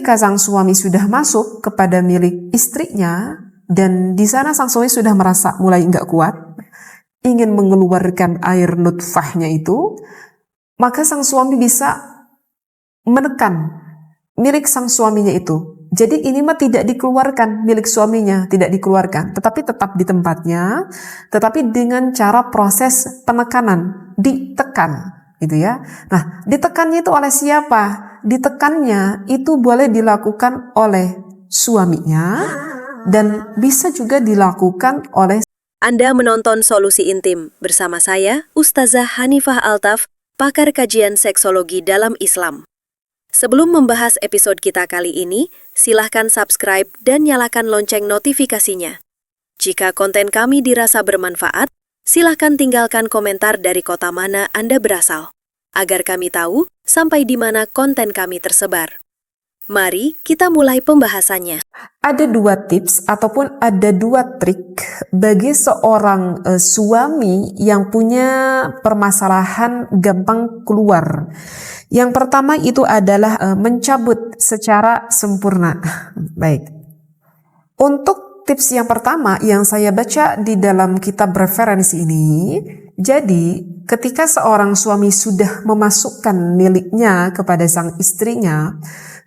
ketika sang suami sudah masuk kepada milik istrinya, dan di sana sang suami sudah merasa mulai nggak kuat, ingin mengeluarkan air nutfahnya itu, maka sang suami bisa menekan milik sang suaminya itu. Jadi ini mah tidak dikeluarkan, milik suaminya tidak dikeluarkan, tetapi tetap di tempatnya, tetapi dengan cara proses penekanan, ditekan, gitu ya. Nah, ditekannya itu oleh siapa? Ditekannya itu boleh dilakukan oleh suaminya dan bisa juga dilakukan oleh. Anda menonton Solusi Intim bersama saya, Ustazah Hanifah Altaf, pakar kajian seksologi dalam Islam. Sebelum membahas episode kita kali ini, silahkan subscribe dan nyalakan lonceng notifikasinya. Jika konten kami dirasa bermanfaat, silahkan tinggalkan komentar dari kota mana Anda berasal, agar kami tahu sampai di mana konten kami tersebar. Mari kita mulai pembahasannya. Ada 2 tips ataupun ada 2 trik bagi seorang suami yang punya permasalahan gampang keluar. Yang pertama itu adalah mencabut secara sempurna. Baik. Untuk tips yang pertama yang saya baca di dalam kitab referensi ini, jadi ketika seorang suami sudah memasukkan miliknya kepada sang istrinya,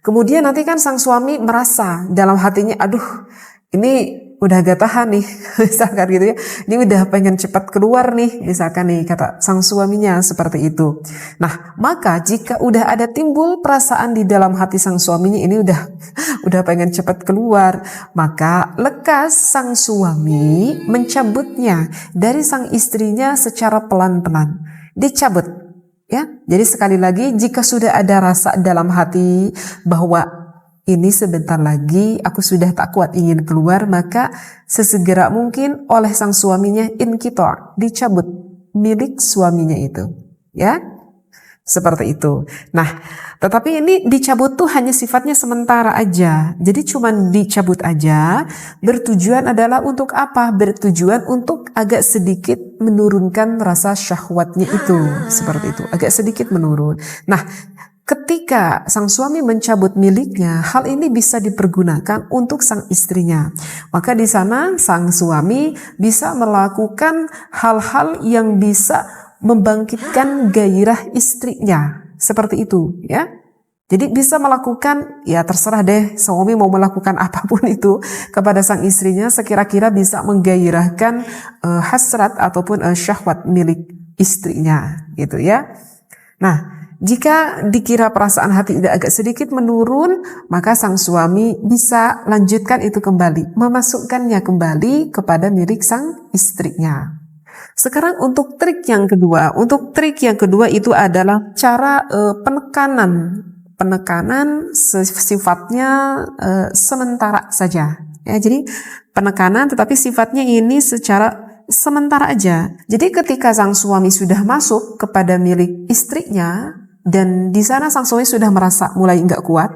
kemudian nanti kan sang suami merasa dalam hatinya, aduh ini udah gak tahan nih, misalkan gitu ya, ini udah pengen cepat keluar nih, misalkan nih kata sang suaminya seperti itu. Nah, maka jika udah ada timbul perasaan di dalam hati sang suaminya ini udah pengen cepat keluar, maka lekas sang suami mencabutnya dari sang istrinya secara pelan-pelan, dicabut. Ya, jadi sekali lagi jika sudah ada rasa dalam hati bahwa ini sebentar lagi aku sudah tak kuat ingin keluar, maka sesegera mungkin oleh sang suaminya inqita', dicabut milik suaminya itu. Ya, seperti itu. Nah, tetapi ini dicabut tuh hanya sifatnya sementara aja. Jadi cuman dicabut aja, bertujuan adalah untuk apa? Bertujuan untuk agak sedikit menurunkan rasa syahwatnya itu. Seperti itu, agak sedikit menurun. Nah, ketika sang suami mencabut miliknya, hal ini bisa dipergunakan untuk sang istrinya. Maka di sana sang suami bisa melakukan hal-hal yang bisa membangkitkan gairah istrinya. Seperti itu, ya. Jadi bisa melakukan, ya terserah deh suami mau melakukan apapun itu kepada sang istrinya, sekira-kira bisa menggairahkan hasrat ataupun syahwat milik istrinya, gitu ya. Nah, jika dikira perasaan hati agak sedikit menurun, maka sang suami bisa lanjutkan itu kembali, memasukkannya kembali kepada milik sang istrinya. Sekarang untuk trik yang kedua. Untuk trik yang kedua itu adalah cara penekanan. Penekanan sifatnya sementara saja. Ya, jadi penekanan tetapi sifatnya ini secara sementara aja. Jadi ketika sang suami sudah masuk kepada milik istrinya, dan di sana sang suami sudah merasa mulai nggak kuat,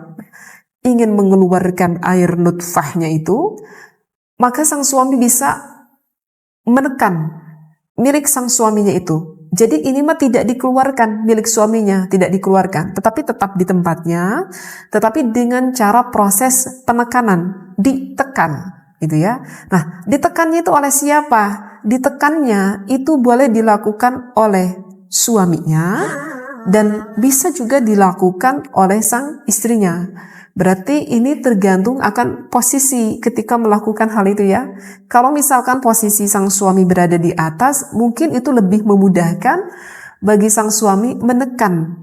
ingin mengeluarkan air nutfahnya itu, maka sang suami bisa menekan milik sang suaminya itu. Jadi ini mah tidak dikeluarkan, milik suaminya tidak dikeluarkan, tetapi tetap di tempatnya, tetapi dengan cara proses penekanan, ditekan, gitu ya. Nah, ditekannya itu oleh siapa? Ditekannya itu boleh dilakukan oleh suaminya dan bisa juga dilakukan oleh sang istrinya. Berarti ini tergantung akan posisi ketika melakukan hal itu ya. Kalau misalkan posisi sang suami berada di atas, mungkin itu lebih memudahkan bagi sang suami menekan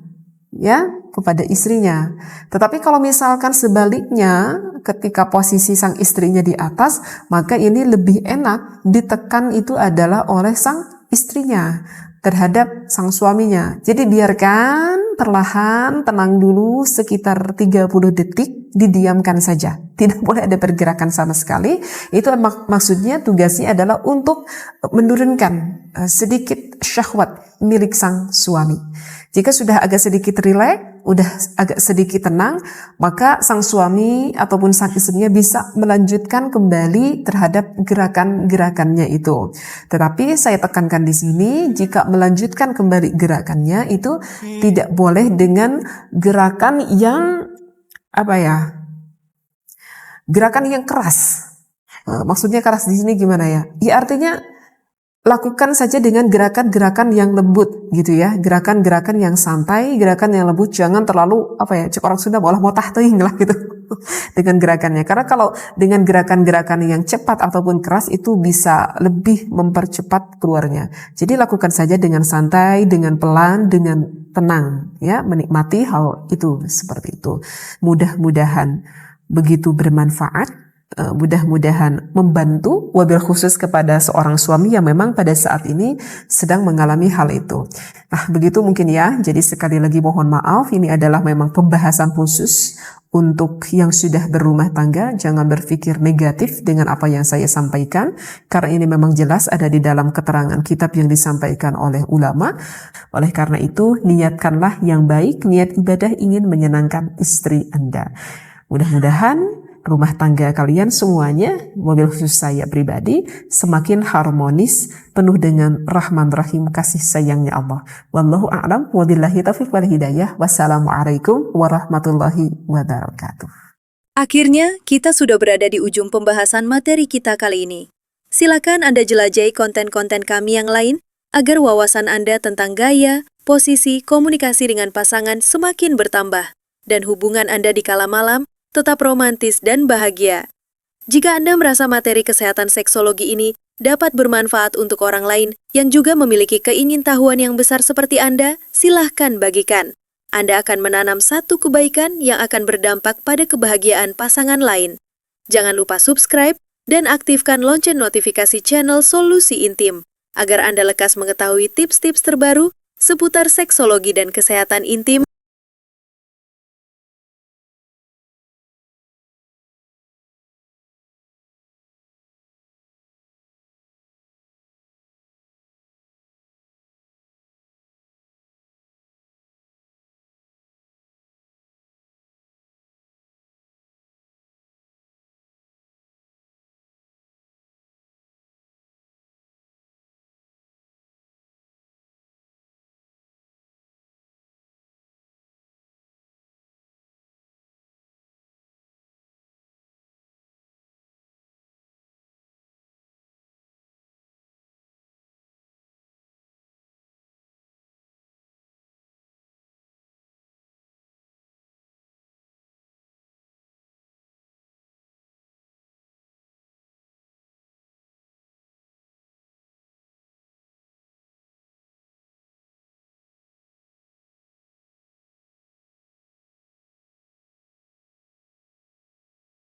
ya kepada istrinya. Tetapi kalau misalkan sebaliknya, ketika posisi sang istrinya di atas, maka ini lebih enak ditekan itu adalah oleh sang istrinya terhadap sang suaminya. Jadi biarkan perlahan, tenang dulu sekitar 30 detik, didiamkan saja. Tidak boleh ada pergerakan sama sekali. Itu maksudnya tugasnya adalah untuk menurunkan sedikit syahwat milik sang suami. Jika sudah agak sedikit rileks, udah agak sedikit tenang, maka sang suami ataupun sang istrinya bisa melanjutkan kembali terhadap gerakan-gerakannya itu. Tetapi saya tekankan di sini, jika melanjutkan kembali gerakannya itu tidak boleh dengan gerakan yang Gerakan yang keras. Maksudnya keras di sini gimana ya? Ya artinya lakukan saja dengan gerakan-gerakan yang lembut gitu ya, gerakan-gerakan yang santai, gerakan yang lembut, jangan terlalu cek orang Sunda malah motah teuing lah gitu dengan gerakannya. Karena kalau dengan gerakan-gerakan yang cepat ataupun keras itu bisa lebih mempercepat keluarnya. Jadi lakukan saja dengan santai, dengan pelan, dengan tenang ya, menikmati hal itu seperti itu. Mudah-mudahan begitu bermanfaat. Mudah-mudahan membantu, wabil khusus kepada seorang suami yang memang pada saat ini sedang mengalami hal itu. Nah, begitu mungkin ya. Jadi sekali lagi mohon maaf, ini adalah memang pembahasan khusus untuk yang sudah berumah tangga. Jangan berpikir negatif dengan apa yang saya sampaikan, karena ini memang jelas ada di dalam keterangan kitab yang disampaikan oleh ulama. Oleh karena itu, niatkanlah yang baik, niat ibadah ingin menyenangkan istri Anda. Mudah-mudahan rumah tangga kalian semuanya, mobil khusus saya pribadi, semakin harmonis, penuh dengan rahman rahim kasih sayangnya Allah. Wallahu a'lam, wabillahi taufiq wal hidayah. Wassalamualaikum warahmatullahi wabarakatuh. Akhirnya, kita sudah berada di ujung pembahasan materi kita kali ini. Silakan Anda jelajahi konten-konten kami yang lain, agar wawasan Anda tentang gaya, posisi, komunikasi dengan pasangan semakin bertambah, dan hubungan Anda di kala malam tetap romantis dan bahagia. Jika Anda merasa materi kesehatan seksologi ini dapat bermanfaat untuk orang lain yang juga memiliki keingintahuan yang besar seperti Anda, silahkan bagikan. Anda akan menanam satu kebaikan yang akan berdampak pada kebahagiaan pasangan lain. Jangan lupa subscribe dan aktifkan lonceng notifikasi channel Solusi Intim, agar Anda lekas mengetahui tips-tips terbaru seputar seksologi dan kesehatan intim.